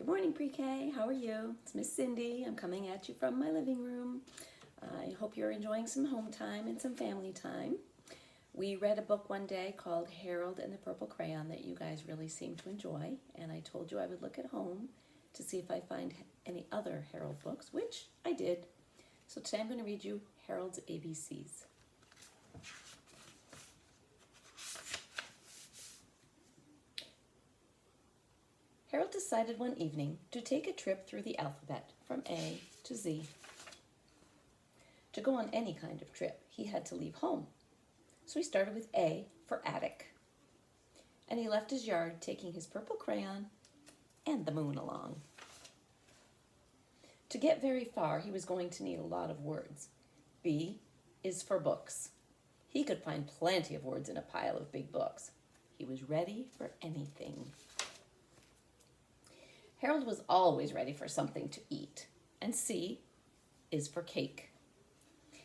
Good morning, Pre-K. How are you? It's Miss Cindy. I'm coming at you from my living room. I hope you're enjoying some home time and some family time. We read a book one day called Harold and the Purple Crayon that you guys really seem to enjoy, and I told you I would look at home to see if I find any other Harold books, which I did. So today I'm going to read you Harold's ABCs. Harold decided one evening to take a trip through the alphabet from A to Z. To go on any kind of trip, he had to leave home. So he started with A for attic. And he left his yard taking his purple crayon and the moon along. To get very far, he was going to need a lot of words. B is for books. He could find plenty of words in a pile of big books. He was ready for anything. Harold was always ready for something to eat, and C is for cake.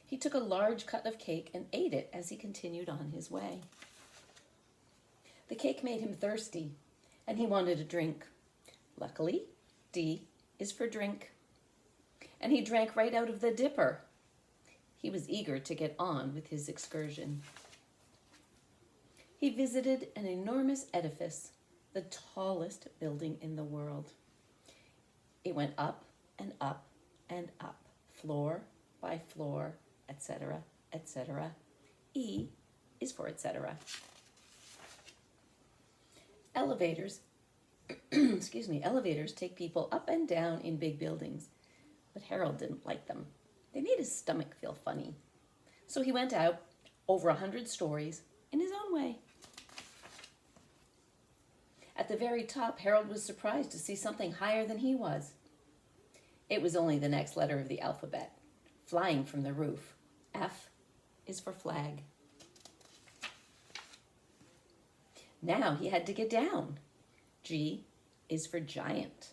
He took a large cut of cake and ate it as he continued on his way. The cake made him thirsty, and he wanted a drink. Luckily, D is for drink, and he drank right out of the dipper. He was eager to get on with his excursion. He visited an enormous edifice, the tallest building in the world. It went up and up and up, floor by floor, etc., etc. E is for etc. Elevators, elevators take people up and down in big buildings, but Harold didn't like them. They made his stomach feel funny. So he went out over 100 stories in his own way. At the very top, Harold was surprised to see something higher than he was. It was only the next letter of the alphabet, flying from the roof. F is for flag. Now he had to get down. G is for giant.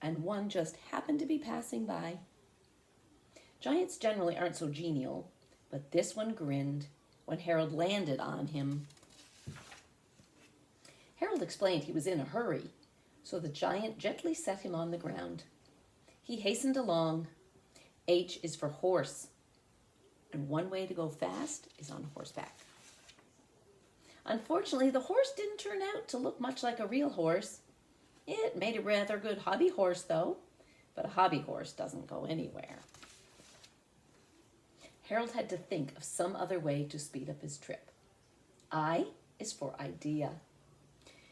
And one just happened to be passing by. Giants generally aren't so genial, but this one grinned when Harold landed on him. Harold explained he was in a hurry, so the giant gently set him on the ground. He hastened along. H is for horse, and one way to go fast is on horseback. Unfortunately, the horse didn't turn out to look much like a real horse. It made a rather good hobby horse, though, but a hobby horse doesn't go anywhere. Harold had to think of some other way to speed up his trip. I is for idea.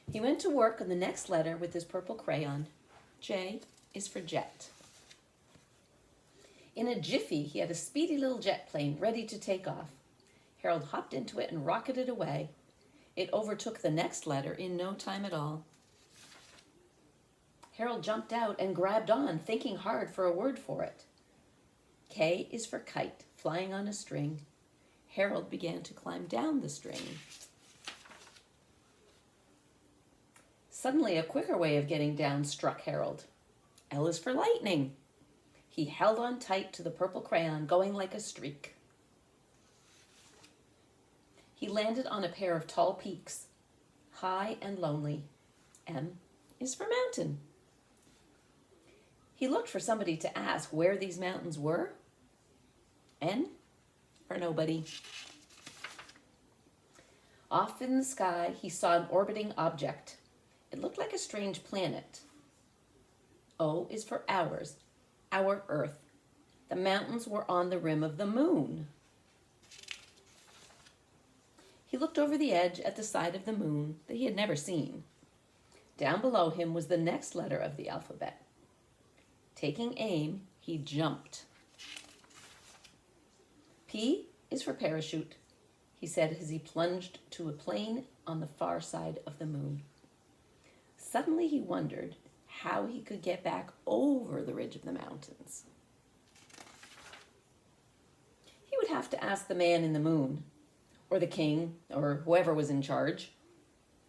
He went to work on the next letter with his purple crayon. J is for jet. In a jiffy, he had a speedy little jet plane ready to take off. Harold hopped into it and rocketed away. It overtook the next letter in no time at all. Harold jumped out and grabbed on, thinking hard for a word for it. K is for kite, flying on a string. Harold began to climb down the string. Suddenly, a quicker way of getting down struck Harold. L is for lightning. He held on tight to the purple crayon, going like a streak. He landed on a pair of tall peaks, high and lonely. M is for mountain. He looked for somebody to ask where these mountains were. N for nobody. Off in the sky, he saw an orbiting object. It looked like a strange planet. O is for hours, our Earth. The mountains were on the rim of the moon. He looked over the edge at the side of the moon that he had never seen. Down below him was the next letter of the alphabet. Taking aim, he jumped. P is for parachute, he said as he plunged to a plane on the far side of the moon. Suddenly he wondered how he could get back over the ridge of the mountains. He would have to ask the man in the moon, or the king, or whoever was in charge.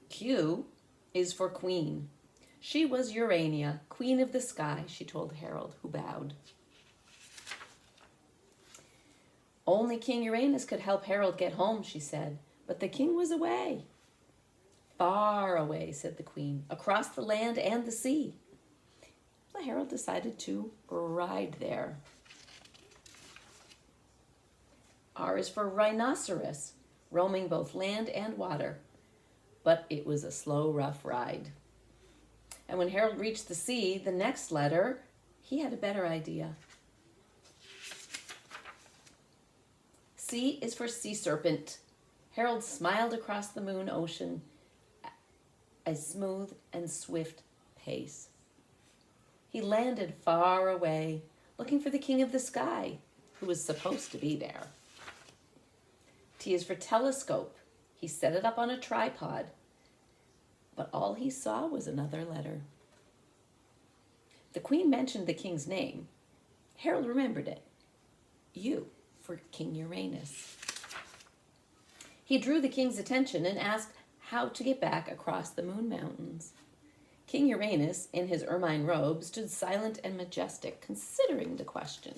Q is for queen. She was Urania, queen of the sky, she told Harold, who bowed. Only King Uranus could help Harold get home, she said, but the king was away. Far away, said the queen, across the land and the sea. So Harold decided to ride there. R is for rhinoceros, roaming both land and water. But it was a slow, rough ride. And when Harold reached the sea, the next letter, he had a better idea. C is for sea serpent. Harold smiled across the moon ocean, a smooth and swift pace. He landed far away, looking for the king of the sky, who was supposed to be there. T is for telescope. He set it up on a tripod, but all he saw was another letter. The queen mentioned the king's name. Harold remembered it. U for King Uranus. He drew the king's attention and asked how to get back across the moon mountains. King Uranus, in his ermine robe, stood silent and majestic, considering the question.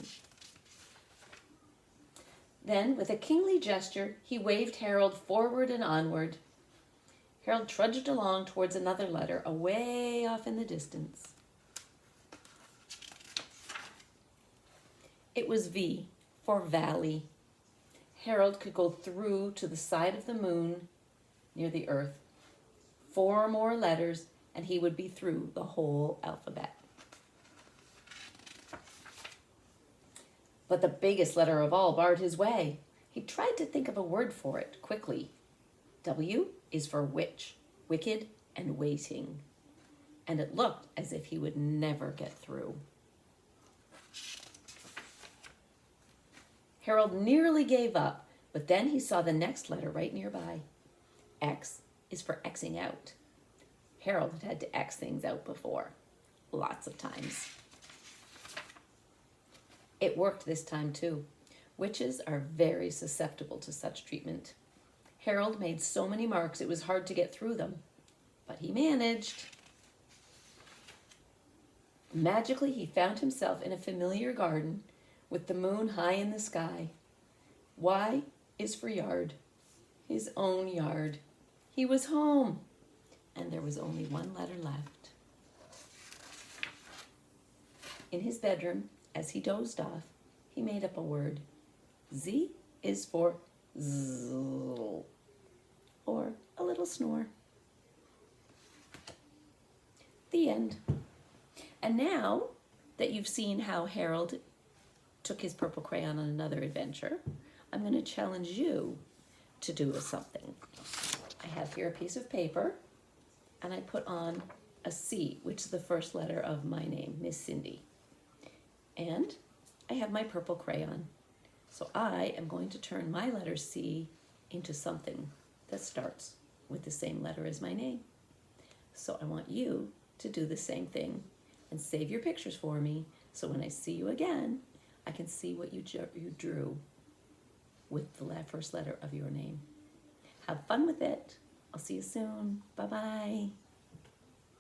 Then, with a kingly gesture, he waved Harold forward and onward. Harold trudged along towards another letter, away off in the distance. It was V for valley. Harold could go through to the side of the moon near the earth. 4 more letters, and he would be through the whole alphabet. But the biggest letter of all barred his way. He tried to think of a word for it quickly. W is for witch, wicked, and waiting. And it looked as if he would never get through. Harold nearly gave up, but then he saw the next letter right nearby. X is for Xing out. Harold had to X things out before, lots of times. It worked this time too. Witches are very susceptible to such treatment. Harold made so many marks it was hard to get through them, but he managed. Magically, he found himself in a familiar garden with the moon high in the sky. Y is for yard, his own yard. He was home, and there was only one letter left. In his bedroom, as he dozed off, he made up a word. Z is for zzz, or a little snore. The end. And now that you've seen how Harold took his purple crayon on another adventure, I'm going to challenge you to do something. I have here a piece of paper, and I put on a C, which is the first letter of my name, Miss Cindy. And I have my purple crayon. So I am going to turn my letter C into something that starts with the same letter as my name. So I want you to do the same thing and save your pictures for me, so when I see you again, I can see what you drew with the first letter of your name. Have fun with it. I'll see you soon. Bye-bye.